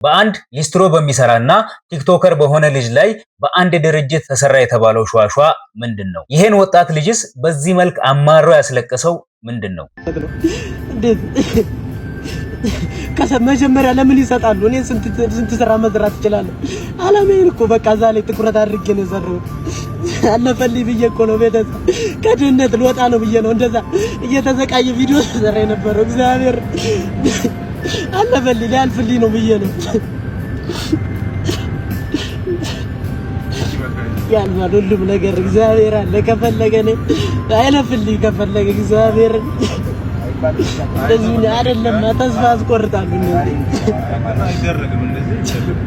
በአንድ ሊስትሮ በሚሰራና ቲክቶከር በሆነ ልጅ ላይ በአንድ ድርጅት ተሰራ የተባለው ሸዋሸዋ ምንድነው? ይሄን ወጣት ልጅስ በዚህ መልክ አማሮ ያስለቀሰው ምንድነው? መጀመሪያ ለምን ይሰጣሉ? እኔ ስንት ስራ መስራት እችላለሁ። አላማዬን እኮ በቃ እዛ ላይ ትኩረት አድርጌ ነው የሰራሁት። አለፈልኝ ብዬ እኮ ነው ቤተሰብ ከድህነት ልወጣ ነው ብዬ ነው እንደዛ እየተዘቃየ ቪዲዮ ሰራ የነበረው። እግዚአብሔር አለፈልኝ ሊያልፍልኝ ነው ብዬ ነው። ያልማል ሁሉም ነገር እግዚአብሔር አለ ከፈለገ ነው አይለፍልኝ ከፈለገ እግዚአብሔር ለዚህ አይደለም ተስፋ አስቆርጣለሁ።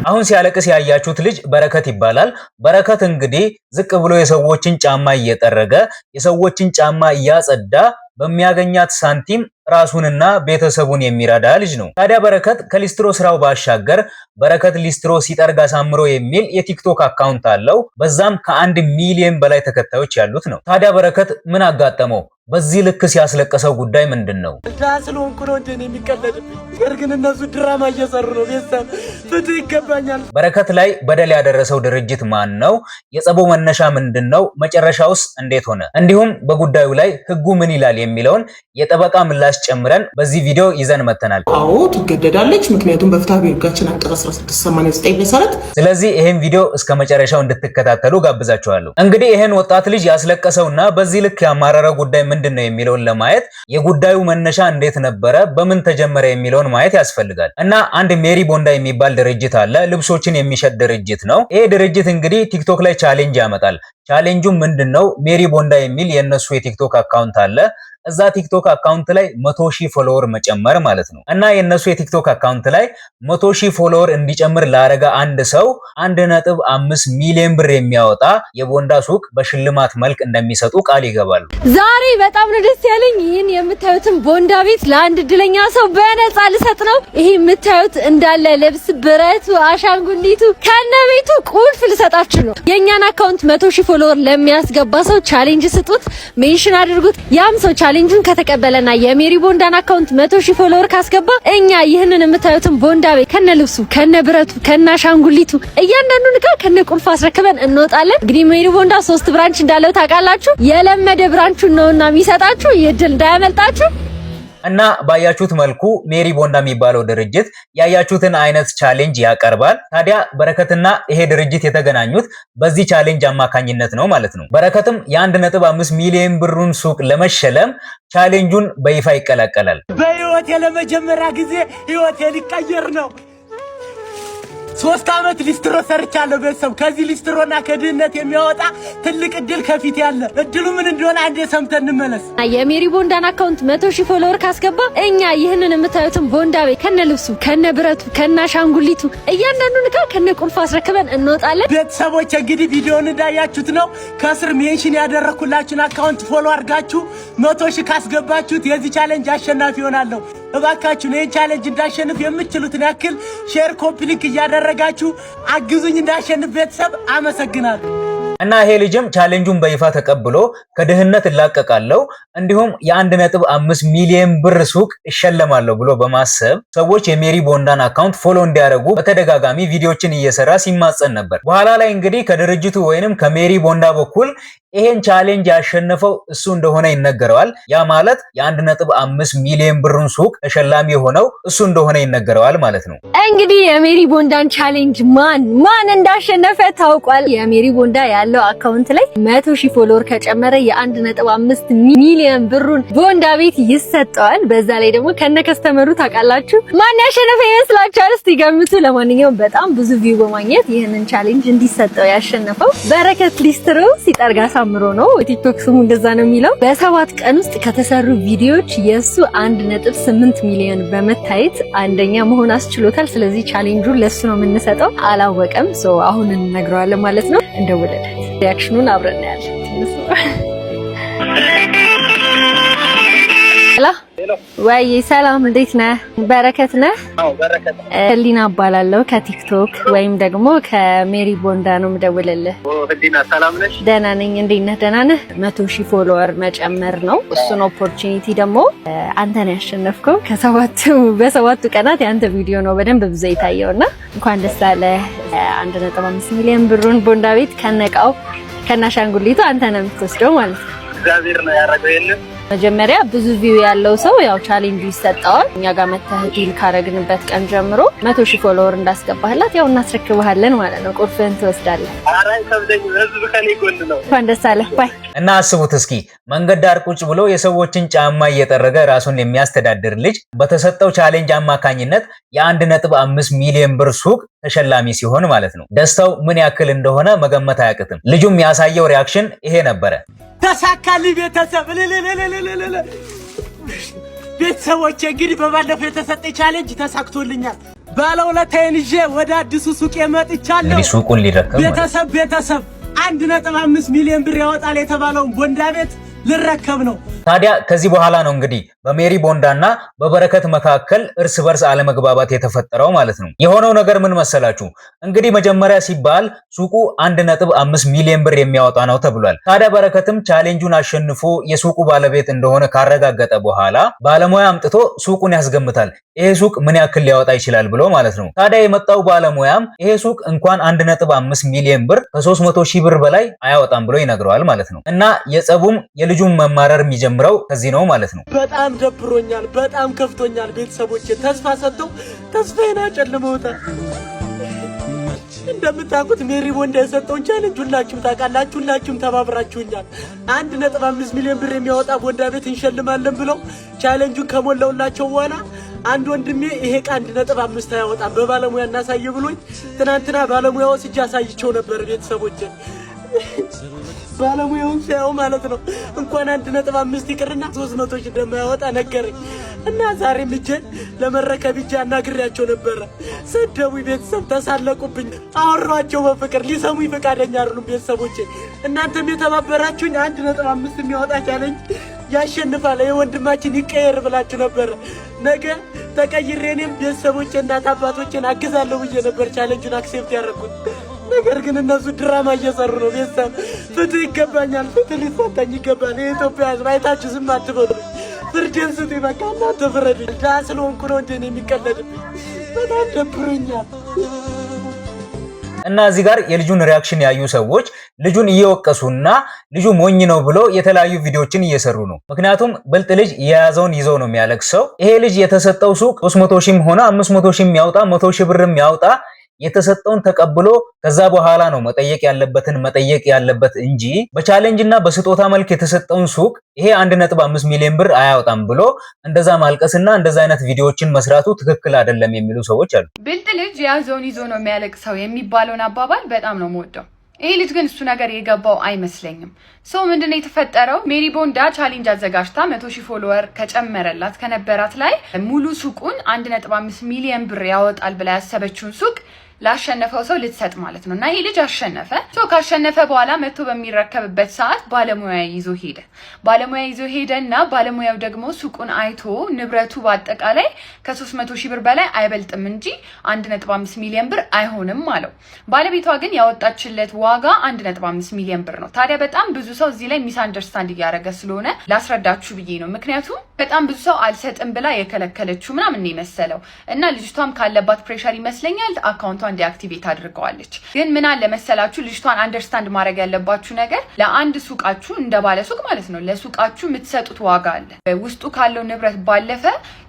አሁን ሲያለቅስ ያያችሁት ልጅ በረከት ይባላል። በረከት እንግዲህ ዝቅ ብሎ የሰዎችን ጫማ እየጠረገ የሰዎችን ጫማ እያጸዳ በሚያገኛት ሳንቲም ራሱንና ቤተሰቡን የሚረዳ ልጅ ነው። ታዲያ በረከት ከሊስትሮ ስራው ባሻገር በረከት ሊስትሮ ሲጠርግ አሳምሮ የሚል የቲክቶክ አካውንት አለው። በዛም ከ1 ሚሊዮን በላይ ተከታዮች ያሉት ነው። ታዲያ በረከት ምን አጋጠመው? በዚህ ልክ ሲያስለቀሰው ጉዳይ ምንድነው? ዳስሎን ኩሮንደን የሚቀለድ ግን እነሱ ድራማ እየሰሩ ነው። ቤተሰብ ፍትህ ይገባኛል። በረከት ላይ በደል ያደረሰው ድርጅት ማን ነው? የጸቡ መነሻ ምንድነው? መጨረሻውስ እንዴት ሆነ? እንዲሁም በጉዳዩ ላይ ህጉ ምን ይላል የሚለውን የጠበቃ ምላሽ ጨምረን በዚህ ቪዲዮ ይዘን መተናል። አዎ ትገደዳለች፣ ምክንያቱም በፍትሐ ህጋችን አንቀጽ 1689 መሰረት። ስለዚህ ይሄን ቪዲዮ እስከ መጨረሻው እንድትከታተሉ ጋብዛችኋለሁ። እንግዲህ ይሄን ወጣት ልጅ ያስለቀሰውና በዚህ ልክ ያማረረው ጉዳይ ምንድነው የሚለውን ለማየት የጉዳዩ መነሻ እንዴት ነበረ፣ በምን ተጀመረ የሚለውን ማየት ያስፈልጋል። እና አንድ ሜሪ ቦንዳ የሚባል ድርጅት አለ። ልብሶችን የሚሸጥ ድርጅት ነው። ይሄ ድርጅት እንግዲህ ቲክቶክ ላይ ቻሌንጅ ያመጣል። ቻሌንጁ ምንድነው? ሜሪ ቦንዳ የሚል የነሱ የቲክቶክ አካውንት አለ። እዛ ቲክቶክ አካውንት ላይ 100,000 ፎሎወር መጨመር ማለት ነው። እና የነሱ የቲክቶክ አካውንት ላይ 100,000 ፎሎወር እንዲጨምር ላረጋ አንድ ሰው 1.5 ሚሊዮን ብር የሚያወጣ የቦንዳ ሱቅ በሽልማት መልክ እንደሚሰጡ ቃል ይገባሉ። ዛሬ በጣም ነው ደስ ያለኝ። ይሄን የምታዩትን ቦንዳ ቤት ለአንድ እድለኛ ሰው በነፃ ልሰጥ ነው። ይሄ የምታዩት እንዳለ ልብስ፣ ብረቱ፣ አሻንጉሊቱ ከነቤቱ ቁልፍ ልሰጣችሁ ነው። የኛን አካውንት 100,000 ፎሎወር ለሚያስገባ ሰው ቻሌንጅ ስጡት፣ ሜንሽን አድርጉት። ያም ሰው ቻሌንጁን ከተቀበለና የሜሪ ቦንዳን አካውንት 100,000 ፎሎወር ካስገባ እኛ ይህንን የምታዩትን ቦንዳ ቤት ከነ ልብሱ ከነ ብረቱ ከነ አሻንጉሊቱ እያንዳንዱን ዕቃ ከነ ቁልፍ አስረክበን እንወጣለን። እንግዲህ ሜሪ ቦንዳ 3 ብራንች እንዳለው ታውቃላችሁ። የለመደ ብራንቹን ነውና የሚሰጣችሁ ይድል እንዳያመልጣችሁ። እና ባያችሁት መልኩ ሜሪ ቦንዳ የሚባለው ድርጅት ያያችሁትን አይነት ቻሌንጅ ያቀርባል። ታዲያ በረከትና ይሄ ድርጅት የተገናኙት በዚህ ቻሌንጅ አማካኝነት ነው ማለት ነው። በረከትም የ1.5 ሚሊዮን ብሩን ሱቅ ለመሸለም ቻሌንጁን በይፋ ይቀላቀላል። በህይወቴ ለመጀመሪያ ጊዜ ህይወቴ ሊቀየር ነው። 3 አመት ሊስትሮ ሰርቻለሁ። ቤተሰብ ከዚህ ሊስትሮና ከድህነት የሚያወጣ ትልቅ እድል ከፊት ያለ። እድሉ ምን እንደሆነ አንዴ ሰምተን እንመለስ። የሜሪ ቦንዳን አካውንት 100,000 ፎሎወር ካስገባ እኛ ይህንን የምታዩትን ቦንዳ ቤት ከነ ልብሱ ከነ ብረቱ ከነ አሻንጉሊቱ እያንዳንዱን ዕቃ ከነ ቁልፍ አስረክበን እንወጣለን። ቤተሰቦች እንግዲህ ቪዲዮውን እንዳያችሁት ነው። ከስር ሜንሽን ያደረኩላችሁን አካውንት ፎሎ አድርጋችሁ 100,000 ካስገባችሁት የዚህ ቻሌንጅ አሸናፊ ይሆናለሁ። እባካችሁ ይሄን ቻሌንጅ እንዳሸንፍ የምትችሉትን ያክል ሼር፣ ኮፒ ሊንክ እያደረጋችሁ አግዙኝ እንዳሸንፍ ቤተሰብ አመሰግናለሁ። እና ይሄ ልጅም ቻሌንጁን በይፋ ተቀብሎ ከድህነት እላቀቃለሁ እንዲሁም የ1.5 ሚሊዮን ብር ሱቅ እሸለማለሁ ብሎ በማሰብ ሰዎች የሜሪ ቦንዳን አካውንት ፎሎ እንዲያደርጉ በተደጋጋሚ ቪዲዮችን እየሰራ ሲማጸን ነበር። በኋላ ላይ እንግዲህ ከድርጅቱ ወይንም ከሜሪ ቦንዳ በኩል ይሄን ቻሌንጅ ያሸነፈው እሱ እንደሆነ ይነገረዋል። ያ ማለት የ1.5 ሚሊዮን ብሩን ሱቅ ተሸላሚ የሆነው እሱ እንደሆነ ይነገረዋል ማለት ነው። እንግዲህ የሜሪ ቦንዳን ቻሌንጅ ማን እንዳሸነፈ ታውቋል። የሜሪ ቦንዳ ያለው አካውንት ላይ 100,000 ፎሎወር ከጨመረ የ1.5 ሚሊዮን ብሩን ቦንዳ ቤት ይሰጠዋል። በዛ ላይ ደግሞ ከነከስተመሩ ታውቃላችሁ ማን ያሸነፈ ይመስላችኋል? እስቲ ገምቱ። ለማንኛውም በጣም ብዙ ቪው በማግኘት ይሄንን ቻሌንጅ እንዲሰጠው ያሸነፈው በረከት ሊስትሮ ሲጠርጋ አምሮ ነው። ቲክቶክ ስሙ እንደዛ ነው የሚለው። በ7 ቀን ውስጥ ከተሰሩ ቪዲዮዎች የሱ 1.8 ሚሊዮን በመታየት አንደኛ መሆን አስችሎታል። ስለዚህ ቻሌንጁን ለሱ ነው የምንሰጠው። አላወቀም። አሁን እንነግረዋለን ማለት ነው። እንደወለደ ሪአክሽኑን አብረን እናያለን። ሄሎ ወይ ሰላም እንዴት ነህ? በረከት ነህ? አዎ በረከት። ህሊና እባላለሁ ከቲክቶክ ወይም ደግሞ ከሜሪ ቦንዳ ነው የምደውልልህ። ህሊና ሰላም ነሽ? ደህና ነኝ። እንዴት ነህ? ደህና ነህ? 100,000 ፎሎወር መጨመር ነው። እሱን ኦፖርቹኒቲ ደግሞ አንተ ነህ ያሸነፍከው። በሰባቱ ቀናት የአንተ ቪዲዮ ነው በደንብ ብዙ የታየውና እንኳን ደስ አለህ። 1.5 ሚሊዮን ብሩን ቦንዳ ቤት ከነቃው ከናሻንጉሊቱ አንተ ነህ የምትወስደው ማለት ነው። እግዚአብሔር ነው ያደረገው ይሄንን። መጀመሪያ ብዙ ቪው ያለው ሰው ያው ቻሌንጅ ይሰጣዋል። እኛ ጋር መተህ ዲል ካረግንበት ቀን ጀምሮ 100,000 ፎሎወር እንዳስገባህላት ያው እናስረክብሃለን ማለት ነው። ቁርፍህን ትወስዳለህ። ኧረ ከብደኝ ህዝብ ከኔ ጎን ነው። እንኳን ደስ አለህ ባይ። እና አስቡት እስኪ መንገድ ዳር ቁጭ ብሎ የሰዎችን ጫማ እየጠረገ ራሱን የሚያስተዳድር ልጅ በተሰጠው ቻሌንጅ አማካኝነት የ1.5 ሚሊዮን ብር ሱቅ ተሸላሚ ሲሆን ማለት ነው። ደስታው ምን ያክል እንደሆነ መገመት አያቅትም። ልጁም ያሳየው ሪያክሽን ይሄ ነበረ። ተሳካልኝ ቤተሰብ ቤተሰቦቼ እንግዲህ በባለፈው የተሰጠኝ ቻሌንጅ ተሳክቶልኛል። ባለውለታዬን ይዤ ወደ አዲሱ ሱቅ መጥቻለሁ። እንግዲህ ሱቁን ሊረከብ ቤተሰብ 1.5 ሚሊዮን ብር ያወጣል የተባለውን ቦንዳ ቤት ልረከብ ነው። ታዲያ ከዚህ በኋላ ነው እንግዲህ በሜሪ ቦንዳና በበረከት መካከል እርስ በርስ አለመግባባት የተፈጠረው ማለት ነው። የሆነው ነገር ምን መሰላችሁ? እንግዲህ መጀመሪያ ሲባል ሱቁ 1.5 ሚሊዮን ብር የሚያወጣ ነው ተብሏል። ታዲያ በረከትም ቻሌንጁን አሸንፎ የሱቁ ባለቤት እንደሆነ ካረጋገጠ በኋላ ባለሙያ አምጥቶ ሱቁን ያስገምታል። ይሄ ሱቅ ምን ያክል ሊያወጣ ይችላል ብሎ ማለት ነው። ታዲያ የመጣው ባለሙያም ይሄ ሱቅ እንኳን 1.5 ሚሊዮን ብር ከ300,000 ብር በላይ አያወጣም ብሎ ይነግረዋል ማለት ነው። እና የጸቡም የልጁም መማረር የሚጀምረው ከዚህ ነው ማለት ነው። በጣም ደብሮኛል፣ በጣም ከፍቶኛል። ቤተሰቦቼ ተስፋ ሰጥተው ተስፋዬን አጨልመውታል። እንደምታውቁት ሜሪ ቦንዳ የሰጠውን ቻሌንጅ ሁላችሁም ታውቃላችሁ። ሁላችሁም ተባብራችሁኛል። 1.5 ሚሊዮን ብር የሚያወጣ ቦንዳ ቤት እንሸልማለን ብለው ቻሌንጁን ከሞላውላቸው በኋላ አንድ ወንድሜ ይሄ ዕቃ 1.5 አያወጣም በባለሙያ እናሳየ ብሎኝ ትናንትና ባለሙያው ወስጄ አሳይቼው ነበር። ቤተሰቦቼ ባለሙያውን ሲያው ማለት ነው እንኳን 1.5 ይቅርና 300,000 እንደማያወጣ ነገረኝ። እና ዛሬ ልጄን ለመረከብ እጄ አናግሬያቸው ነበረ። ሰደቡኝ፣ ቤተሰብ ተሳለቁብኝ። አወራቸው በፍቅር ሊሰሙኝ ፈቃደኛ አይደሉም። ቤተሰቦቼ እናንተም የተባበራችሁኝ 1.5 የሚያወጣ ቻሌንጅ ያሸንፋል የወንድማችን ይቀየር ብላችሁ ነበር። ነገ ተቀይሬ እኔም ቤተሰቦቼ እናት አባቶቼን አግዛለሁ ብዬ ነበር ቻሌንጁን አክሴፕት ያደረኩት። ነገር ግን እነሱ ድራማ እየሰሩ ነው። ቤተሰብ ፍትህ ይገባኛል፣ ፍትህ ሊሰጠኝ ይገባል። የኢትዮጵያ ሕዝብ አይታችሁ ዝም አትበሉ። ፍርዴን ስጡኝ፣ በቃ እናንተ ፍረዱ። ድሀ ስለሆንኩ ነው እንደ እኔ የሚቀለድብኝ። በጣም ደብሮኛል። እና እዚህ ጋር የልጁን ሪያክሽን ያዩ ሰዎች ልጁን እየወቀሱና ልጁ ሞኝ ነው ብሎ የተለያዩ ቪዲዮዎችን እየሰሩ ነው። ምክንያቱም ብልጥ ልጅ የያዘውን ይዘው ነው የሚያለቅሰው። ይሄ ልጅ የተሰጠው ሱቅ 300,000 ሆነ 500,000 የሚያወጣ 100,000 ብር የሚያወጣ የተሰጠውን ተቀብሎ ከዛ በኋላ ነው መጠየቅ ያለበት እንጂ በቻሌንጅና በስጦታ መልክ የተሰጠውን ሱቅ ይሄ 1.5 ሚሊዮን ብር አያወጣም ብሎ እንደዛ ማልቀስና እንደዛ አይነት ቪዲዮዎችን መስራቱ ትክክል አይደለም የሚሉ ሰዎች አሉ። ብልጥ ልጅ የያዘውን ይዞ ነው የሚያለቅሰው የሚባለውን አባባል በጣም ነው የምወደው። ይሄ ልጅ ግን እሱ ነገር የገባው አይመስለኝም። ሰው ምንድነው የተፈጠረው? ሜሪ ቦንዳ ቻሌንጅ አዘጋጅታ 100,000 ፎሎወር ከጨመረላት ከነበራት ላይ ሙሉ ሱቁን 1.5 ሚሊዮን ብር ያወጣል ብላ ያሰበችውን ሱቅ ላሸነፈው ሰው ልትሰጥ ማለት ነው። እና ይሄ ልጅ አሸነፈ። ሰው ካሸነፈ በኋላ መጥቶ በሚረከብበት ሰዓት ባለሙያ ይዞ ሄደና ባለሙያው ደግሞ ሱቁን አይቶ ንብረቱ በአጠቃላይ ከ300,000 ብር በላይ አይበልጥም እንጂ 1.5 ሚሊዮን ብር አይሆንም አለው። ባለቤቷ ግን ያወጣችለት ዋጋ 1.5 ሚሊዮን ብር ነው። ታዲያ በጣም ብዙ ሰው እዚህ ላይ ሚስ አንደርስታንድ እያደረገ ስለሆነ ላስረዳችሁ ብዬ ነው። ምክንያቱም በጣም ብዙ ሰው አልሰጥም ብላ የከለከለችው ምናምን ነው የመሰለው። እና ልጅቷም ካለባት ፕሬሸር ይመስለኛል አካውንቷን ዲአክቲቬት አድርገዋለች። ግን ምን አለ መሰላችሁ ልጅቷን አንደርስታንድ ማድረግ ያለባችሁ ነገር ለአንድ ሱቃችሁ እንደ ባለ ሱቅ ማለት ነው ለሱቃችሁ የምትሰጡት ዋጋ አለ። ውስጡ ካለው ንብረት ባለፈ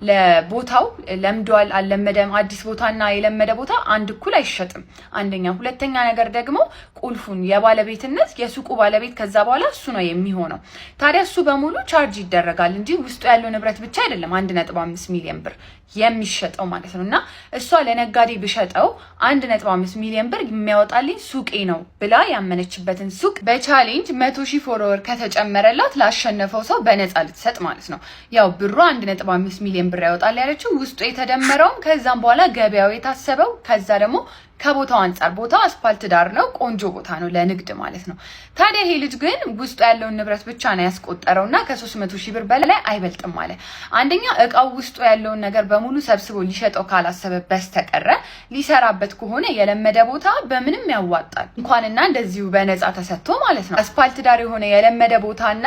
ለቦታው ለምዷል አልለመደም አዲስ ቦታና የለመደ ቦታ አንድ እኩል አይሸጥም። አንደኛ። ሁለተኛ ነገር ደግሞ ቁልፉን የባለቤትነት የሱቁ ባለቤት ከዛ በኋላ እሱ ነው የሚሆነው። ታዲያ እሱ በሙሉ ቻርጅ ይደረጋል እንጂ ውስጡ ያለው ንብረት ብቻ አይደለም 1.5 ሚሊዮን ብር የሚሸጠው ማለት ነው። እና እሷ ለነጋዴ ብሸጠው 1.5 ሚሊዮን ብር የሚያወጣልኝ ሱቄ ነው ብላ ያመነችበትን ሱቅ በቻሌንጅ 100,000 ፎሎወር ከተጨመረላት ላሸነፈው ሰው በነፃ ልትሰጥ ማለት ነው። ያው ብሩ 1.5 ሚሊዮን ብር ያወጣል ያለችው ውስጡ የተደመረውም ከዛም በኋላ ገበያው የታሰበው ከዛ ደግሞ ከቦታው አንፃር ቦታው አስፓልት ዳር ነው፣ ቆንጆ ቦታ ነው ለንግድ ማለት ነው። ታዲያ ይሄ ልጅ ግን ውስጡ ያለውን ንብረት ብቻ ነው ያስቆጠረውና ከ300,000 ብር በላይ አይበልጥም ማለት። አንደኛ እቃው ውስጡ ያለውን ነገር በሙሉ ሰብስቦ ሊሸጠው ካላሰበ በስተቀረ ሊሰራበት ከሆነ የለመደ ቦታ በምንም ያዋጣል እንኳንና እንደዚሁ በነፃ ተሰጥቶ ማለት ነው። አስፓልት ዳር የሆነ የለመደ ቦታና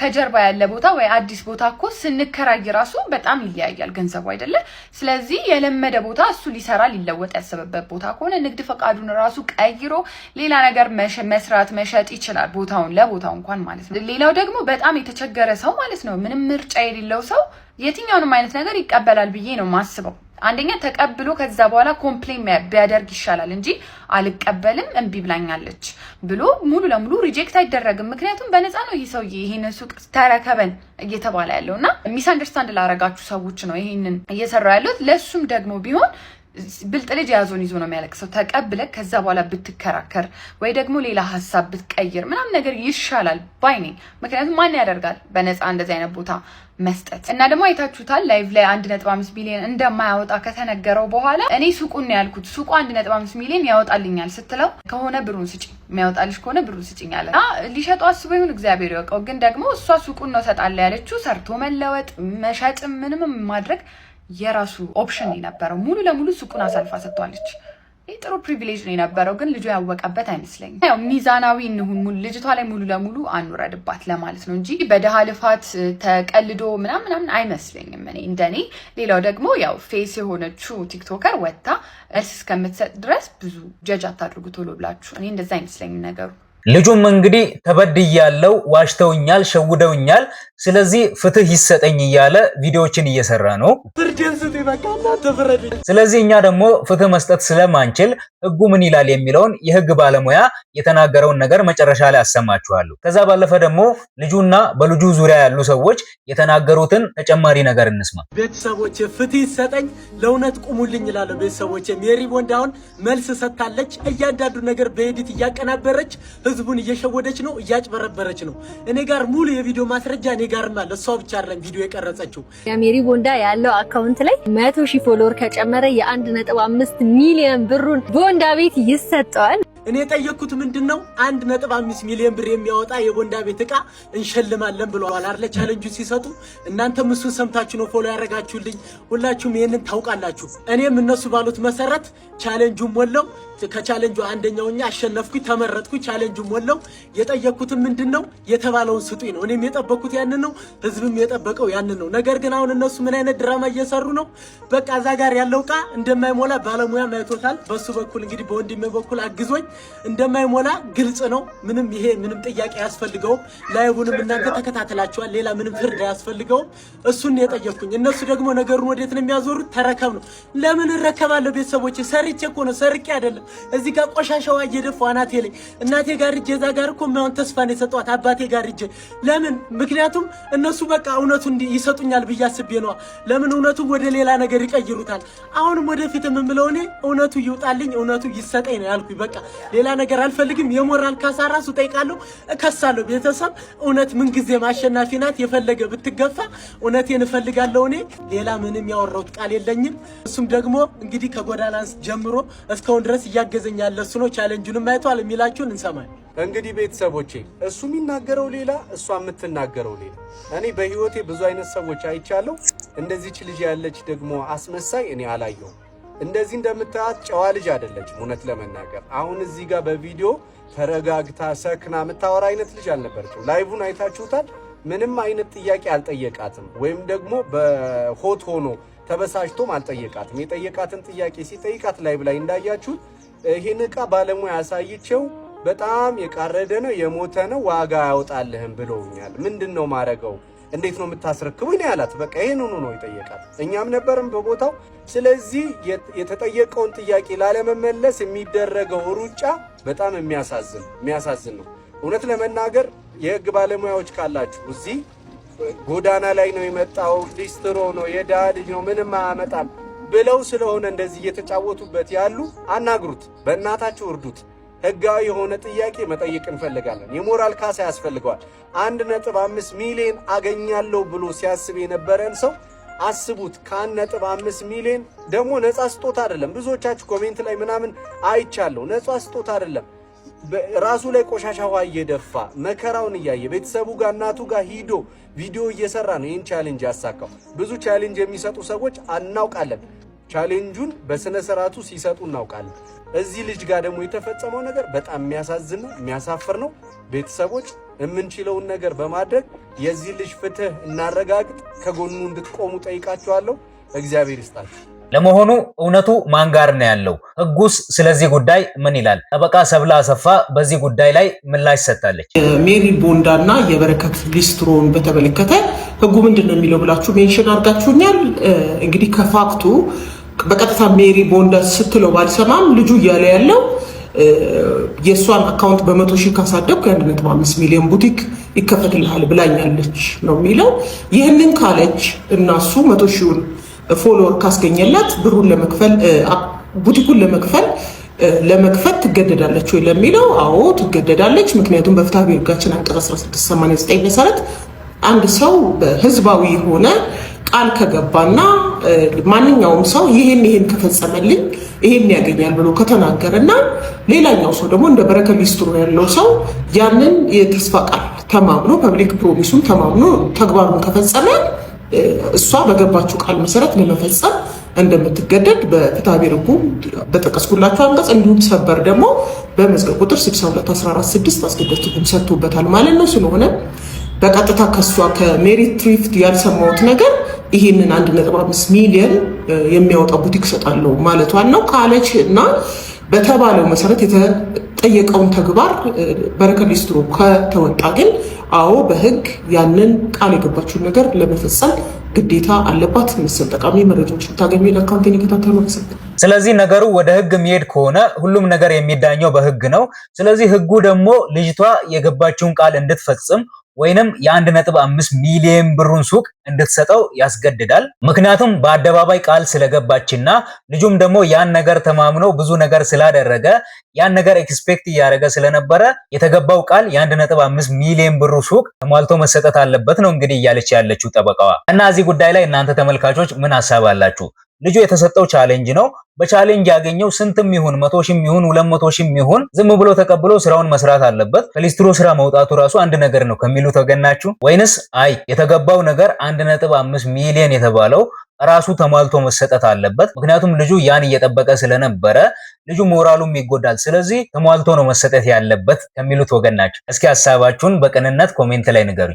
ከጀርባ ያለ ቦታ ወይ አዲስ ቦታ እኮ ስንከራይ ራሱ በጣም ይለያያል ገንዘቡ አይደለ? ስለዚህ የለመደ ቦታ እሱ ሊሰራ ሊለወጥ ያሰበበት ቦታ ከሆነ ንግድ ፈቃዱን ራሱ ቀይሮ ሌላ ነገር መስራት መሸጥ ይችላል፣ ቦታውን ለቦታው እንኳን ማለት ነው። ሌላው ደግሞ በጣም የተቸገረ ሰው ማለት ነው፣ ምንም ምርጫ የሌለው ሰው የትኛውንም አይነት ነገር ይቀበላል ብዬ ነው ማስበው። አንደኛ ተቀብሎ ከዛ በኋላ ኮምፕሌን ቢያደርግ ይሻላል እንጂ አልቀበልም እምቢ ብላኛለች ብሎ ሙሉ ለሙሉ ሪጀክት አይደረግም። ምክንያቱም በነፃ ነው ይሄ ሰውዬ ይሄን ሱቅ ተረከበን እየተባለ ያለውና ሚስ አንደርስታንድ ላረጋችሁ ሰዎች ነው ይሄንን እየሰራው ያለው። ለሱም ደግሞ ቢሆን ብልጥ ልጅ ያዞን ይዞ ነው የሚያለቅሰው። ተቀብለ ከዛ በኋላ ብትከራከር ወይ ደግሞ ሌላ ሐሳብ ብትቀይር ምናምን ነገር ይሻላል ባይ ነኝ። ምክንያቱም ማን ያደርጋል በነፃ እንደዚህ አይነት ቦታ መስጠት። እና ደግሞ አይታችሁታል ላይቭ ላይ 1.5 ሚሊዮን እንደማያወጣ ከተነገረው በኋላ እኔ ሱቁን ነው ያልኩት፣ ሱቁ 1.5 ሚሊዮን ያወጣልኛል ስትለው ከሆነ ብሩን ስጪኝ፣ የሚያወጣልሽ ከሆነ ብሩን ስጪኝ አለ። ሊሸጡ አስበው ይሁን እግዚአብሔር ያውቀው። ግን ደግሞ እሷ ሱቁን ነው ሰጣለ ያለችው። ሰርቶ መለወጥ መሸጥ ምንም ማድረግ የራሱ ኦፕሽን የነበረው ሙሉ ለሙሉ ሱቁን አሳልፋ ሰጥቷለች። ይህ ጥሩ ፕሪቪሌጅ ነው የነበረው፣ ግን ልጁ ያወቀበት አይመስለኝም። ያው ሚዛናዊ እንሁን፣ ልጅቷ ላይ ሙሉ ለሙሉ አንውረድባት ለማለት ነው እንጂ በደሃ ልፋት ተቀልዶ ምናምን አይመስለኝም እኔ እንደኔ። ሌላው ደግሞ ያው ፌስ የሆነችው ቲክቶከር ወጣ መልስ እስከምትሰጥ ድረስ ብዙ ጀጅ አታድርጉ ቶሎ ብላችሁ። እኔ እንደዛ አይመስለኝም ነገሩ። ልጁም እንግዲህ ተበድያለው፣ ዋሽተውኛል፣ ሸውደውኛል፣ ስለዚህ ፍትህ ይሰጠኝ እያለ ቪዲዮዎችን እየሰራ ነው። ስለዚህ እኛ ደግሞ ፍትህ መስጠት ስለማንችል ህጉ ምን ይላል የሚለውን የህግ ባለሙያ የተናገረውን ነገር መጨረሻ ላይ አሰማችኋለሁ። ከዛ ባለፈ ደግሞ ልጁና በልጁ ዙሪያ ያሉ ሰዎች የተናገሩትን ተጨማሪ ነገር እንስማ። ቤተሰቦቼ ፍትህ ይሰጠኝ፣ ለእውነት ቁሙልኝ እላለሁ። ቤተሰቦቼ ሜሪ ቦንዳውን መልስ ሰጥታለች። እያንዳንዱ ነገር በኤዲት እያቀናበረች ህዝቡን እየሸወደች ነው፣ እያጭበረበረች ነው። እኔ ጋር ሙሉ የቪዲዮ ማስረጃ እኔ ጋርም አለ። እሷ ብቻ አይደለም ቪዲዮ የቀረጸችው። የሜሪ ቦንዳ ያለው አካውንት ላይ 100,000 ፎሎወር ከጨመረ የ1.5 ሚሊዮን ብሩን ቦንዳ ቤት ይሰጠዋል። እኔ ጠየቅኩት ምንድነው 1.5 ሚሊዮን ብር የሚያወጣ የቦንዳ ቤት ዕቃ እንሸልማለን ብለዋል አይደል? ቻሌንጁ ሲሰጡ እናንተም እሱን ሰምታችሁ ነው ፎሎ ያደረጋችሁልኝ። ሁላችሁም ይሄንን ታውቃላችሁ። እኔም እነሱ ባሉት መሰረት ቻሌንጁን ሞላው። ከቻሌንጁ አንደኛውኛ አሸነፍኩኝ፣ ተመረጥኩኝ። ቻሌንጁን ሞላው። የጠየቅኩት ምንድነው የተባለውን ስጡኝ ነው። እኔም የጠበቅኩት ያንን ነው፣ ህዝብም የጠበቀው ያንን ነው። ነገር ግን አሁን እነሱ ምን አይነት ድራማ እየሰሩ ነው? በቃ እዛ ጋር ያለው ዕቃ እንደማይሞላ ባለሙያ ማይቶታል። በሱ በኩል እንግዲህ በወንድሜ በኩል አግዞኝ እንደማይሞላ ግልጽ ነው። ምንም ይሄ ምንም ጥያቄ አያስፈልገውም። ላይቡንም እናንተ ተከታተላችኋል። ሌላ ምንም ፍርድ አያስፈልገውም። እሱን የጠየቅኩኝ። እነሱ ደግሞ ነገሩን ወዴት ነው የሚያዞሩት? ተረከብ ነው። ለምን እረከባለሁ? ቤተሰቦቼ ሰርቼ እኮ ነው፣ ሰርቄ አይደለም። እዚህ ጋር ቆሻሻዋ እየደፋ አናቴ ላይ እናቴ ጋር እጄ እዛ ጋር እኮ ማውን ተስፋ ነው የሰጧት አባቴ ጋር እጄ። ለምን? ምክንያቱም እነሱ በቃ እውነቱን ይሰጡኛል ብዬ አስቤ ነው። ለምን እውነቱን ወደ ሌላ ነገር ይቀይሩታል? አሁንም ወደፊት የምምለው እኔ እውነቱ ይውጣልኝ፣ እውነቱ ይሰጠኝ ነው ያልኩኝ። በቃ ሌላ ነገር አልፈልግም። የሞራል ካሳ ራሱ ጠይቃለሁ፣ እከሳለሁ። ቤተሰብ እውነት ምን ጊዜም አሸናፊ ናት። የፈለገ ብትገፋ እውነቴን እፈልጋለሁ። እኔ ሌላ ምንም ያወራሁት ቃል የለኝም። እሱም ደግሞ እንግዲህ ከጎዳናንስ ጀምሮ እስካሁን ድረስ እያገዘኝ ያለ እሱ ነው። ቻሌንጁንም አይቷል የሚላችሁን እንሰማለን። እንግዲህ ቤተሰቦቼ እሱ የሚናገረው ሌላ፣ እሷ የምትናገረው ሌላ። እኔ በህይወቴ ብዙ አይነት ሰዎች አይቻለሁ። እንደዚህች ልጅ ያለች ደግሞ አስመሳይ እኔ አላየሁም። እንደዚህ እንደምታያት ጨዋ ልጅ አይደለችም። እውነት ለመናገር አሁን እዚህ ጋር በቪዲዮ ተረጋግታ ሰክና የምታወራ አይነት ልጅ አልነበረችም። ላይቡን አይታችሁታል። ምንም አይነት ጥያቄ አልጠየቃትም፣ ወይም ደግሞ በሆት ሆኖ ተበሳጭቶም አልጠየቃትም። የጠየቃትን ጥያቄ ሲጠይቃት ላይብ ላይ እንዳያችሁት ይሄን ዕቃ ባለሙያ ያሳይቸው በጣም የቃረደ ነው፣ የሞተ ነው፣ ዋጋ ያወጣልህም ብለውኛል። ምንድነው ማረገው? እንዴት ነው የምታስረክቡኝ ነው ያላት። በቃ ይሄንኑ ነው የጠየቃት። እኛም ነበርም በቦታው። ስለዚህ የተጠየቀውን ጥያቄ ላለመመለስ የሚደረገው ሩጫ በጣም የሚያሳዝን ነው። እውነት ለመናገር የህግ ባለሙያዎች ካላችሁ እዚህ ጎዳና ላይ ነው የመጣው፣ ሊስትሮ ነው፣ የድሃ ልጅ ነው፣ ምንም አያመጣም ብለው ስለሆነ እንደዚህ እየተጫወቱበት ያሉ አናግሩት፣ በእናታችሁ እርዱት። ህጋዊ የሆነ ጥያቄ መጠየቅ እንፈልጋለን። የሞራል ካሳ ያስፈልገዋል። 1.5 ሚሊዮን አገኛለሁ ብሎ ሲያስብ የነበረን ሰው አስቡት ከ1.5 ሚሊዮን ደግሞ ነፃ ስጦታ አይደለም። ብዙዎቻችሁ ኮሜንት ላይ ምናምን አይቻለሁ። ነፃ ስጦታ አይደለም። ራሱ ላይ ቆሻሻ ውሃ እየደፋ መከራውን እያየ ቤተሰቡ ጋር እናቱ ጋር ሂዶ ቪዲዮ እየሰራ ነው ይህን ቻሌንጅ ያሳካው። ብዙ ቻሌንጅ የሚሰጡ ሰዎች እናውቃለን። ቻሌንጁን በስነ ስርዓቱ ሲሰጡ እናውቃለን። እዚህ ልጅ ጋር ደግሞ የተፈጸመው ነገር በጣም የሚያሳዝን ነው፣ የሚያሳፍር ነው። ቤተሰቦች የምንችለውን ነገር በማድረግ የዚህ ልጅ ፍትህ እናረጋግጥ፣ ከጎኑ እንድትቆሙ ጠይቃችኋለሁ። እግዚአብሔር ይስጣችሁ። ለመሆኑ እውነቱ ማን ጋር ነው ያለው? ህጉስ ስለዚህ ጉዳይ ምን ይላል? ጠበቃ ሰብለ አሰፋ በዚህ ጉዳይ ላይ ምላሽ ሰጥታለች። ሜሪ ቦንዳና የበረከት ሊስትሮን በተመለከተ ህጉ ምንድነው የሚለው ብላችሁ ሜንሽን አድርጋችሁኛል። እንግዲህ ከፋክቱ በቀጥታ ሜሪ ቦንዳ ስትለው ባልሰማም ልጁ እያለ ያለው የእሷን አካውንት በ100,000 ካሳደብኩ 1.5 ሚሊዮን ቡቲክ ይከፈትልሃል ብላኛለች ነው የሚለው። ይህንን ካለች እና እሱ 100,000 ፎሎወር ካስገኘላት ብሩን ለመክፈል ቡቲኩን ለመክፈት ትገደዳለች ወይ ለሚለው፣ አዎ ትገደዳለች። ምክንያቱም በፍትሐ ብሔር ሕጋችን አንቀጽ 1689 መሰረት አንድ ሰው በህዝባዊ የሆነ ቃል ከገባና ማንኛውም ሰው ይሄን ከፈጸመልኝ ይሄን ያገኛል ብሎ ከተናገረና ሌላኛው ሰው ደግሞ እንደ በረከት ሊስትሮ ያለው ሰው ያንን የተስፋ ቃል ተማምኖ ፐብሊክ ፕሮሚሱን ተማምኖ ተግባሩን ከፈጸመ እሷ በገባችው ቃል መሰረት ለመፈጸም እንደምትገደድ በፍትሐ ብሔር ሕጉ በጠቀስኩላችሁ አንቀጽ እንዲሁም ሰበር ደግሞ በመዝገብ ቁጥር 62146 አስገዳጅ ትርጉም ሰጥቶበታል ማለት ነው። ስለሆነ በቀጥታ ከሷ ከሜሪት ትሪፍት ያልሰማሁት ነገር ይሄንን 1.5 ሚሊዮን የሚያወጣ ቡቲክ ሰጣለሁ ማለቷን ነው ካለች እና በተባለው መሰረት የተጠየቀውን ተግባር በረከት ሊስትሮ ከተወጣ ግን አዎ በህግ ያንን ቃል የገባችውን ነገር ለመፈጸም ግዴታ አለባት። መሰል ጠቃሚ መረጃዎችን ታገኙ ለአካውንቴን ይከታተሉ። ስለዚህ ነገሩ ወደ ህግ የሚሄድ ከሆነ ሁሉም ነገር የሚዳኘው በህግ ነው። ስለዚህ ህጉ ደግሞ ልጅቷ የገባችውን ቃል እንድትፈጽም ወይንም የ1.5 ሚሊዮን ብሩን ሱቅ እንድትሰጠው ያስገድዳል። ምክንያቱም በአደባባይ ቃል ስለገባችና ልጁም ደግሞ ያን ነገር ተማምኖ ብዙ ነገር ስላደረገ ያን ነገር ኤክስፔክት እያደረገ ስለነበረ የተገባው ቃል የ1.5 ሚሊዮን ብሩ ሱቅ ተሟልቶ መሰጠት አለበት ነው እንግዲህ እያለች ያለችው ጠበቃዋ። እና እዚህ ጉዳይ ላይ እናንተ ተመልካቾች ምን ሐሳብ አላችሁ? ልጁ የተሰጠው ቻሌንጅ ነው። በቻሌንጅ ያገኘው ስንትም ይሁን 100,000 ይሁን 200,000 ይሁን ዝም ብሎ ተቀብሎ ስራውን መስራት አለበት? ከሊስትሮ ስራ መውጣቱ ራሱ አንድ ነገር ነው ከሚሉት ወገን ናችሁ ወይንስ አይ የተገባው ነገር 1.5 ሚሊዮን የተባለው ራሱ ተሟልቶ መሰጠት አለበት? ምክንያቱም ልጁ ያን እየጠበቀ ስለነበረ ልጁ ሞራሉም ይጎዳል። ስለዚህ ተሟልቶ ነው መሰጠት ያለበት ከሚሉት ወገን ናችሁ። እስኪ ሐሳባችሁን በቅንነት ኮሜንት ላይ ንገሩኝ።